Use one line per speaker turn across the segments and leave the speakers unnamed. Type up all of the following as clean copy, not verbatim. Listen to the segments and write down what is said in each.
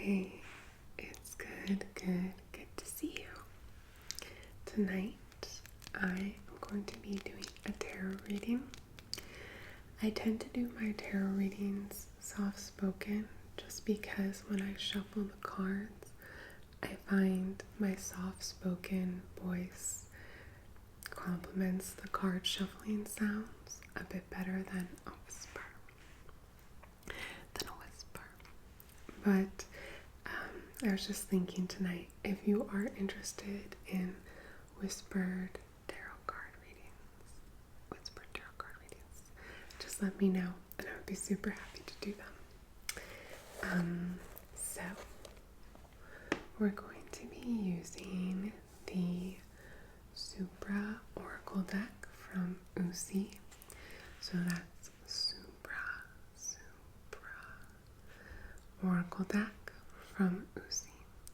Hey, it's good to see you. Tonight, I am going to be doing a tarot reading. I tend to do my tarot readings soft-spoken just because when I shuffle the cards, I find my soft-spoken voice complements the card shuffling sounds a bit better than a whisper. But I was just thinking tonight, if you are interested in whispered tarot card readings, just let me know and I would be super happy to do them. So we're going to be using the Supra Oracle deck from Uusi. So that's Oracle deck from Uusi,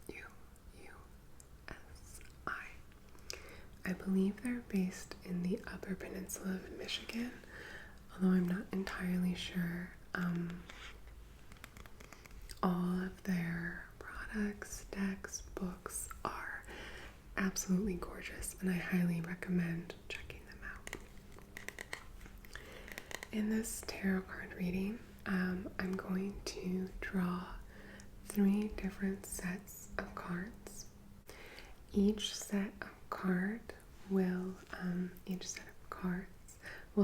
U-U-S-I. I believe they're based in the Upper Peninsula of Michigan, although I'm not entirely sure. All of their products, decks, books are absolutely gorgeous, and I highly recommend checking them out. In this tarot card reading, I'm going to draw 3 different sets of cards. Each set of cards will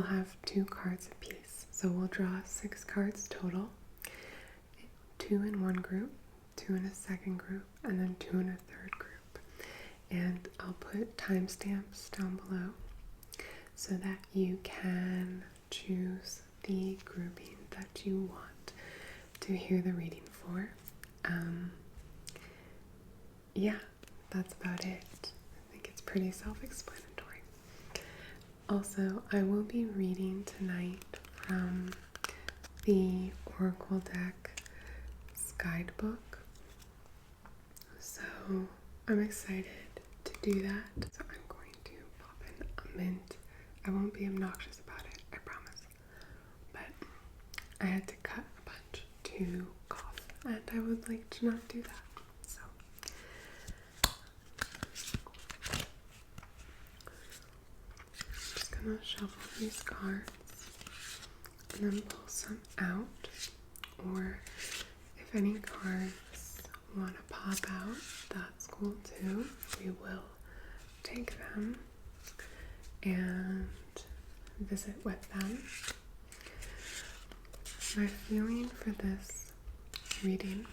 have 2 cards apiece. So we'll draw 6 cards total, 2 in one group, 2 in a second group, and then 2 in a third group. And I'll put timestamps down below so that you can choose the grouping that you want to hear the reading for. Yeah, that's about it. I think it's pretty self-explanatory. Also, I will be reading tonight from the Oracle deck's guidebook. So I'm excited to do that. So I'm going to pop in a mint. I won't be obnoxious about it, I promise. But I had to cut a bunch to cough, and I would like to not do that. So I'm just gonna shuffle these cards and then pull some out, or if any cards want to pop out, that's cool too. We will take them and visit with them. My feeling for this reading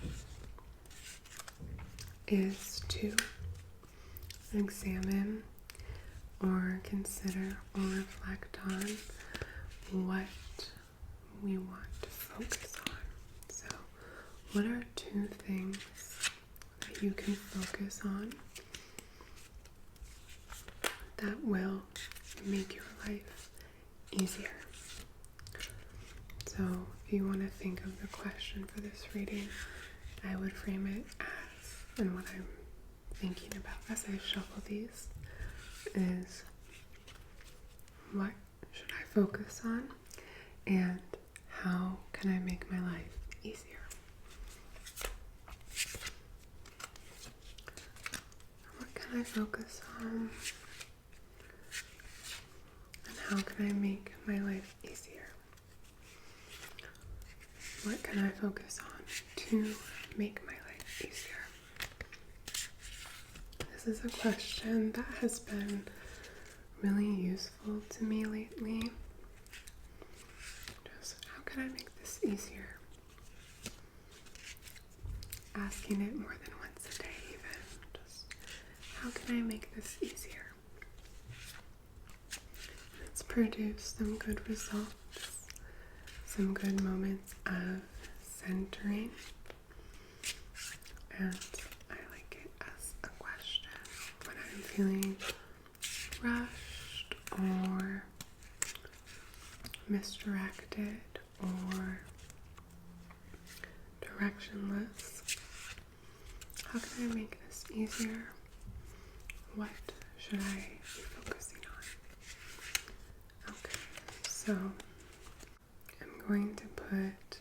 is to examine or consider or reflect on what we want to focus on. So, what are 2 things that you can focus on that will make your life easier? So, if you want to think of the question for this reading, I would frame it as, and what I'm thinking about as I shuffle these is, what should I focus on, and how can I make my life easier? What can I focus on, and how can I make my life easier? What can I focus on to make my life easier? This is a question that has been really useful to me lately. Just, how can I make this easier? Asking it more than once a day even. Just, how can I make this easier? It's produced some good results. Some good moments of centering, and I like it as a question when I'm feeling rushed or misdirected or directionless. How can I make this easier? What should I be focusing on? Okay, so I'm going to put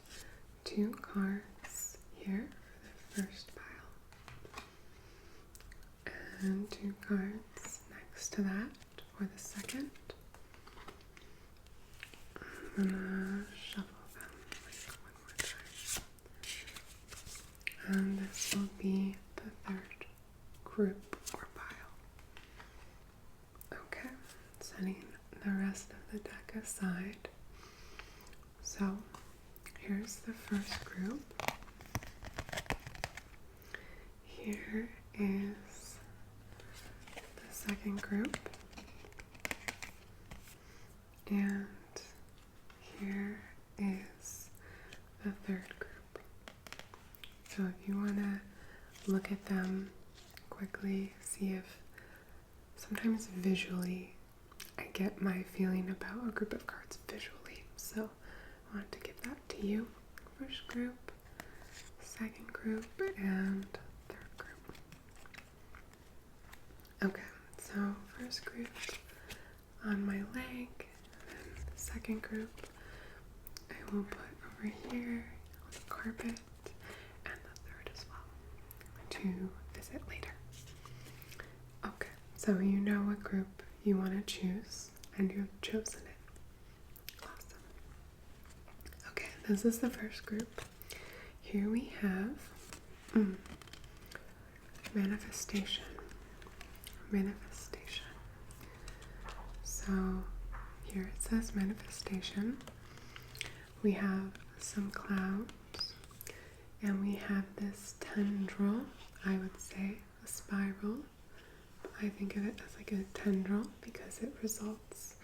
2 cards here for the first pile. And 2 cards next to that for the second. I'm gonna shuffle them like one more time. And this will be the third group or pile. Okay, setting the rest of the deck aside. So here's the first group. Here is the second group. And here is the third group. So if you want to look at them quickly, see if sometimes visually I get my feeling about a group of cards visually. So I want to give that to you. First group, second group, and third group. Okay, so first group on my leg, and then the second group I will put over here on the carpet, and the third as well to visit later. Okay, so you know what group you want to choose, and you've chosen it. Awesome. Okay, this is the first group. Here we have manifestation. Manifestation. So here it says manifestation. We have some clouds, and we have this tendril, I would say, a spiral. I think of it as like a tendril because it results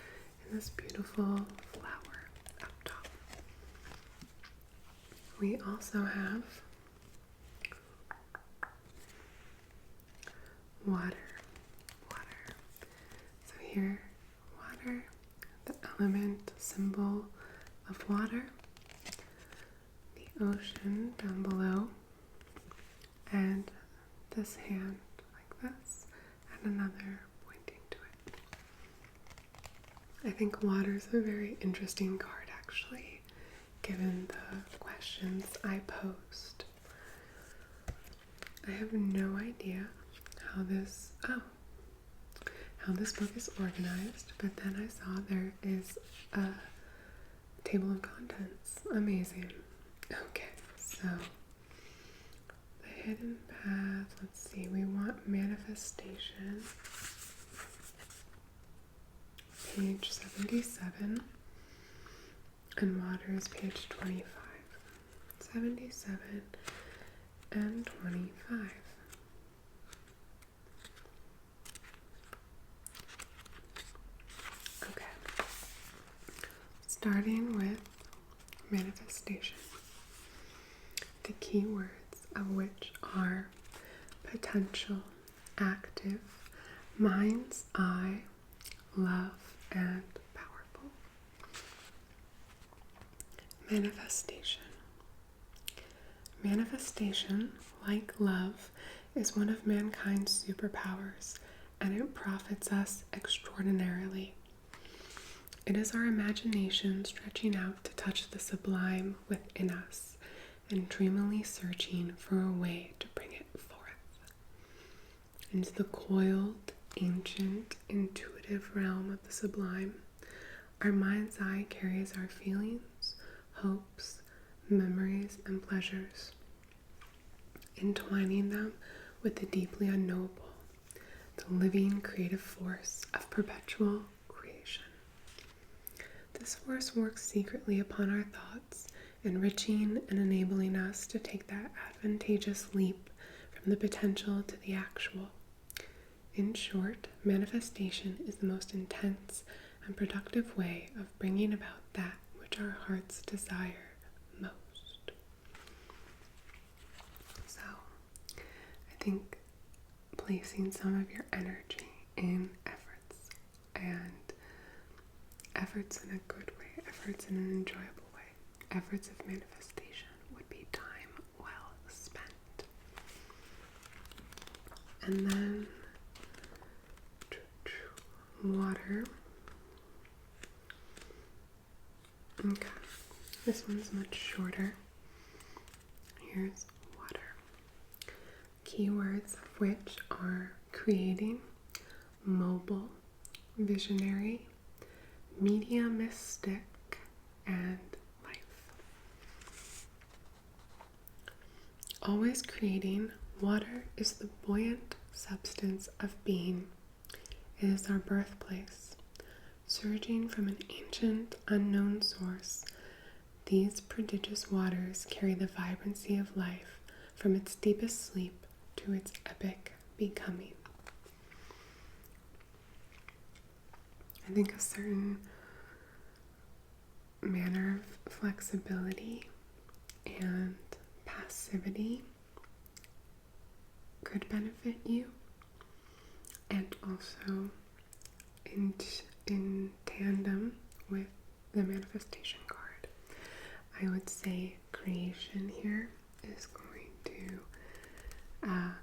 in this beautiful flower up top. We also have water. So here, water, the element symbol of water, the ocean down below, and this hand like this, and another pointing to it. I think water is a very interesting card actually, given the questions I posed. I have no idea how this book is organized, but then I saw there is a table of contents. Amazing. Okay, so the hidden path, let's see, we want manifestation. Page 77, and water is page 25. 77 and 25. Okay, starting with manifestation. The key words of which are potential, active, mind's eye, love, and powerful. Manifestation. Manifestation, like love, is one of mankind's superpowers, and it profits us extraordinarily. It is our imagination stretching out to touch the sublime within us and dreamily searching for a way to bring it forth. Into the coiled, ancient, intuitive realm of the sublime, our mind's eye carries our feelings, hopes, memories, and pleasures, entwining them with the deeply unknowable, the living creative force of perpetual creation. This force works secretly upon our thoughts, enriching and enabling us to take that advantageous leap from the potential to the actual. In short, manifestation is the most intense and productive way of bringing about that which our hearts desire most. So, I think placing some of your energy in efforts in a good way, efforts in an enjoyable way, efforts of manifestation would be time well spent. And then water. Okay, this one's much shorter. Here's water. keywords of which are creating, mobile, visionary, mediumistic, and life. Always creating, water is the buoyant substance of being. It is our birthplace. Surging from an ancient, unknown source, these prodigious waters carry the vibrancy of life from its deepest sleep to its epic becoming. I think a certain manner of flexibility and passivity could benefit you, and also in tandem with the manifestation card, I would say creation here is going to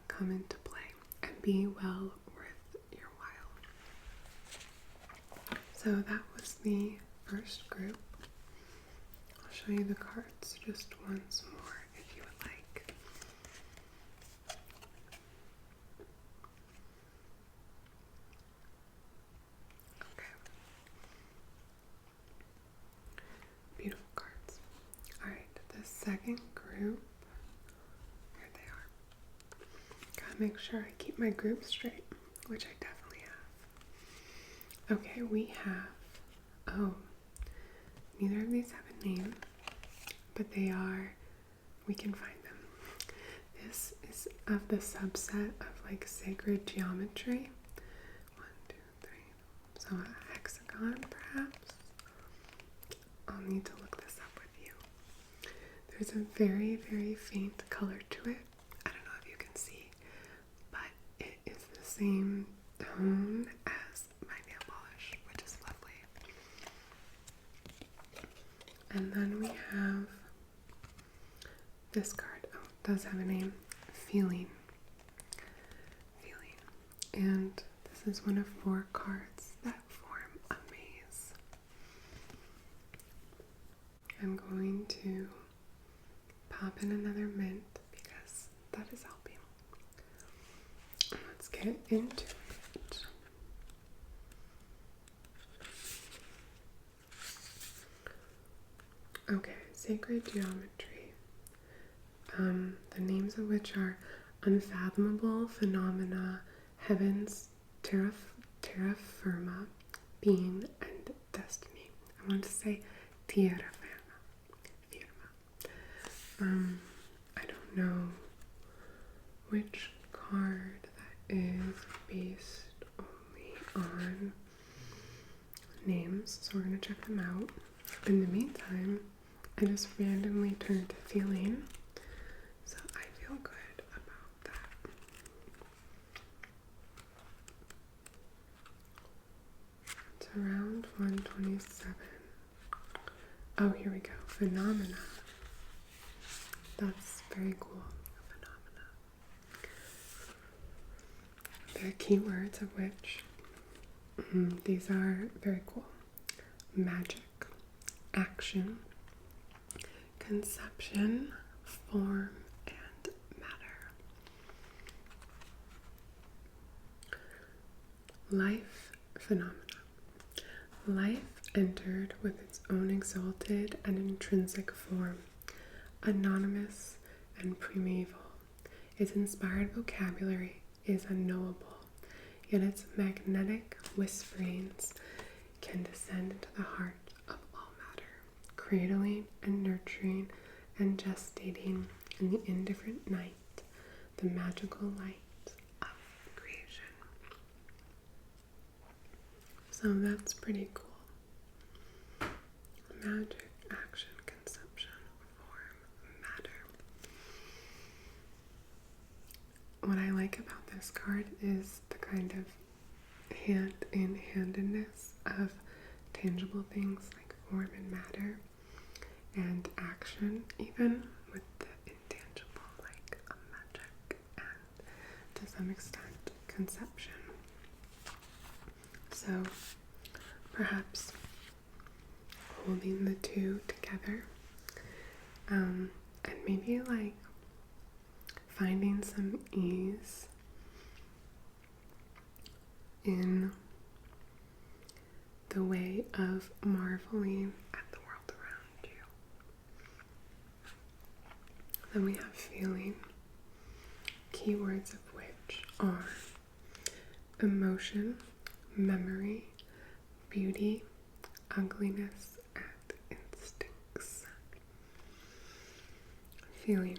come into play and be well worth your while. So that was the first group. I'll show you the cards just once more if you would like. Okay. Beautiful cards. Alright, the second group. Here they are. Gotta make sure I keep my group straight, which I definitely have. Okay, we have, neither of these have a name, but we can find them. This is of the subset of like sacred geometry. 1, 2, 3. So a hexagon, perhaps. I'll need to look this up with you. There's a very, very faint color to it. I don't know if you can see, but it is the same tone as my nail polish, which is lovely. And then we have this card. Oh, it does have a name. Feeling. And this is one of 4 cards that form a maze. I'm going to pop in another mint because that is helping. Let's get into it. Okay, sacred geometry. The names of which are unfathomable phenomena, heavens, terra firma, being, and destiny. I want to say tierra firma. I don't know which card that is based only on names, so we're going to check them out. In the meantime, I just randomly turned to feeling, so I feel good about that. It's around 127. Oh, here we go. Phenomena. That's very cool. Phenomena. The keywords of which, these are very cool. Magic, action, conception, form, and matter. Life phenomena. Life entered with its own exalted and intrinsic form, anonymous and primeval. Its inspired vocabulary is unknowable, yet its magnetic whisperings can descend into the heart of all matter, cradling and nurturing and gestating in the indifferent night, the magical light of creation. So that's pretty cool. Magic, action, conception, form, matter. What I like about this card is the kind of hand-in-handedness of tangible things like form and matter, and action, even with the intangible, like a magic, and to some extent conception. So perhaps holding the two together, and maybe like finding some ease in the way of marveling at the world around you. Then we have feeling, keywords of which are emotion, memory, beauty, ugliness, and instincts. Feeling.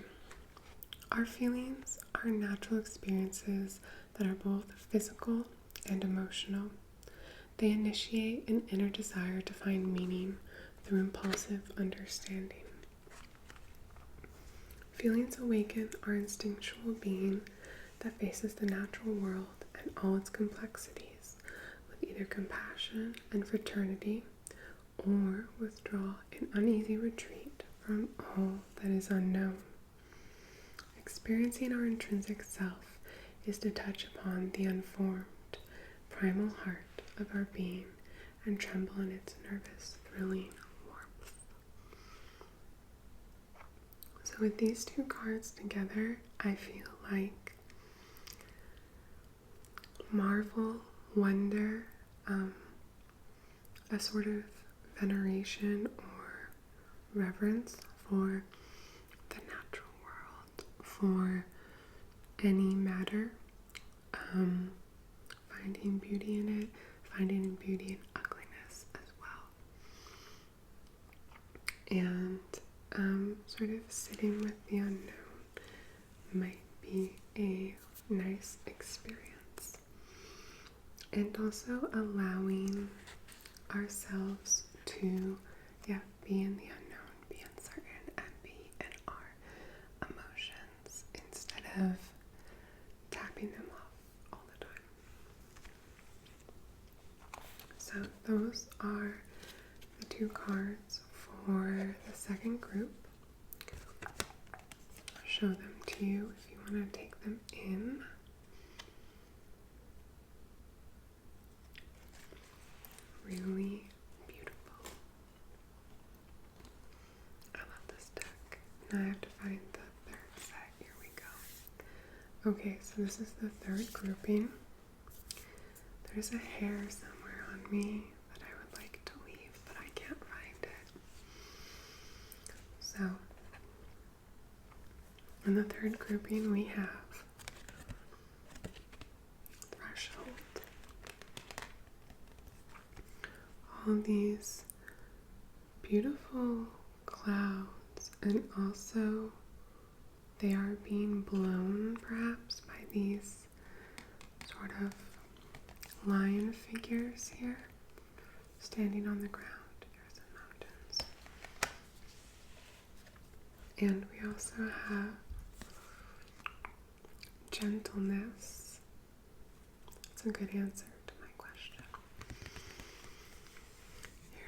Our feelings are natural experiences that are both physical and emotional. They initiate an inner desire to find meaning through impulsive understanding. Feelings awaken our instinctual being that faces the natural world and all its complexities with either compassion and fraternity, or withdraw in uneasy retreat from all that is unknown. Experiencing our intrinsic self is to touch upon the unformed, primal heart of our being and tremble in its nervous, thrilling warmth. So with these two cards together, I feel like marvel, wonder, a sort of veneration or reverence for the natural world, for any matter, finding beauty in it, finding beauty in ugliness as well. And sort of sitting with the unknown might be a nice experience. And also allowing ourselves to, be in the unknown, be uncertain, and be in our emotions instead of tapping them off all the time. So those are the two cards for the second group. I'll show them to you if you want to take them in. Really beautiful. I love this deck. Now I have to find the third set. Here we go. Okay, so this is the third grouping. There's a hair somewhere on me that I would like to leave, but I can't find it. So, in the third grouping we have threshold. All these beautiful clouds, and also they are being blown perhaps by these sort of lion figures here standing on the ground. Here's the mountains. And we also have gentleness. That's a good answer to my question.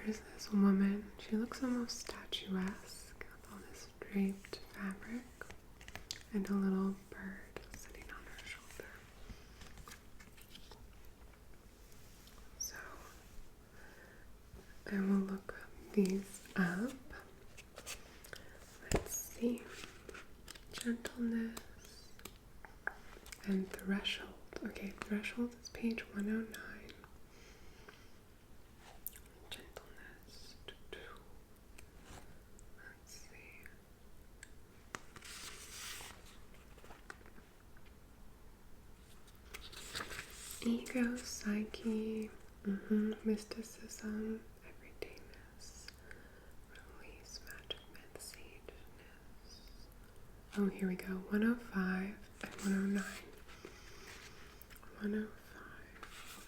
Here's this woman. She looks almost statuesque with all this draped fabric and a little bird sitting on her shoulder. So I will look these up. Let's see. Gentleness and threshold. Okay, threshold is page 109. Gentleness. Let's see. Ego, psyche, mysticism, everydayness, release, magic, myth, sageness. Oh, here we go. 105 and 109. 105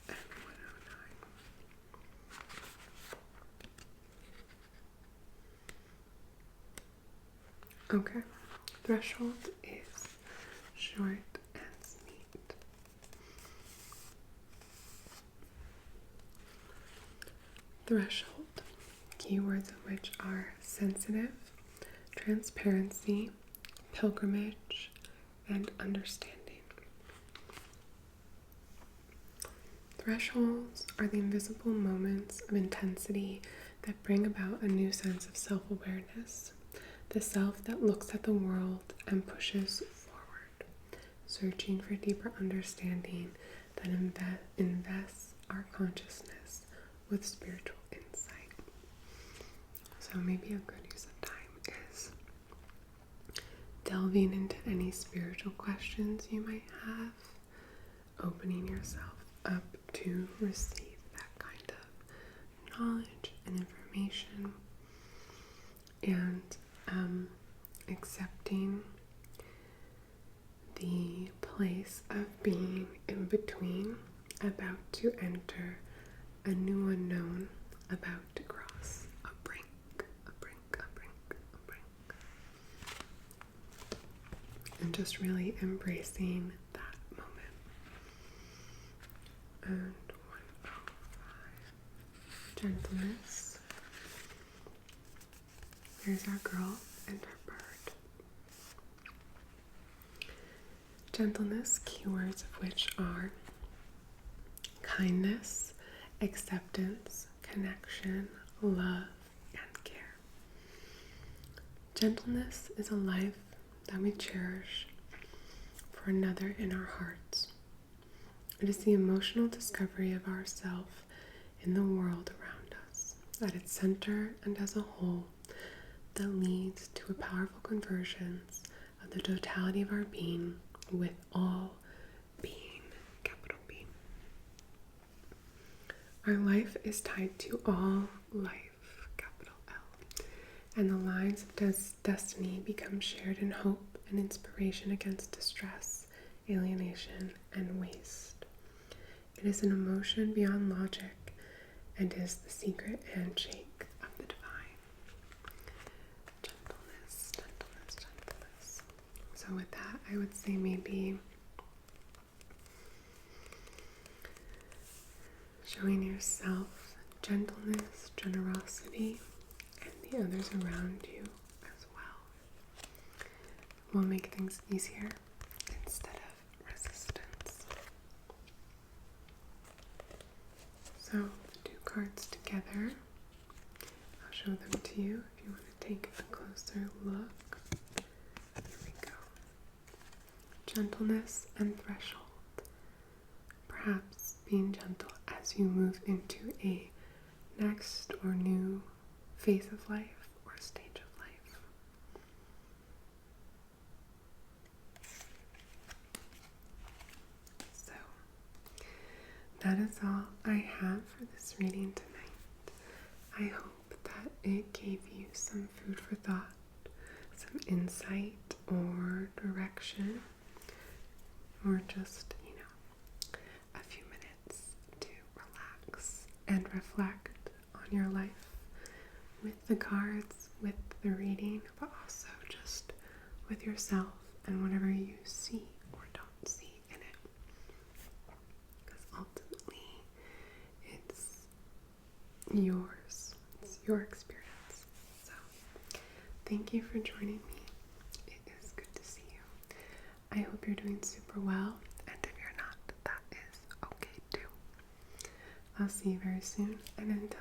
and 109. Okay. Threshold is short and sweet. Threshold. Keywords of which are sensitive, transparency, pilgrimage, and understanding. Thresholds are the invisible moments of intensity that bring about a new sense of self-awareness, the self that looks at the world and pushes forward. searching for deeper understanding that invests our consciousness with spiritual insight. So maybe a good use of time is delving into any spiritual questions you might have, opening yourself up to receive that kind of knowledge and information, and accepting the place of being in between, about to enter a new unknown, about to cross a brink, a brink, a brink, a brink. And just really embracing that moment. And 105. Gentleness. Here's our girl and our bird. Gentleness, keywords of which are kindness, acceptance, connection, love, and care. Gentleness is a life that we cherish for another in our hearts. It is the emotional discovery of ourself in the world around us, at its center and as a whole, that leads to a powerful convergence of the totality of our being with all being, capital B. Our life is tied to all life, capital L, and the lines of destiny become shared in hope and inspiration against distress, alienation, and waste. It is an emotion beyond logic and is the secret handshake of the divine. Gentleness, gentleness, gentleness. So with that, I would say maybe showing yourself gentleness, generosity, and the others around you as well will make things easier instead of resistance. So the two cards together, I'll show them to you if you want to take a closer look. Here we go. Gentleness and threshold. Perhaps being gentle as you move into a next or new phase of life or stage of life. So that is all I have for this reading tonight. I hope that it gave you some food for thought, some insight or direction, or just, a few minutes to relax and reflect on your life with the cards, with the reading, but also just with yourself and whatever you see or don't see in it. Because ultimately, it's yours. It's your experience. So, thank you for joining me. It is good to see you. I hope you're doing super well, and if you're not, that is okay too. I'll see you very soon, and until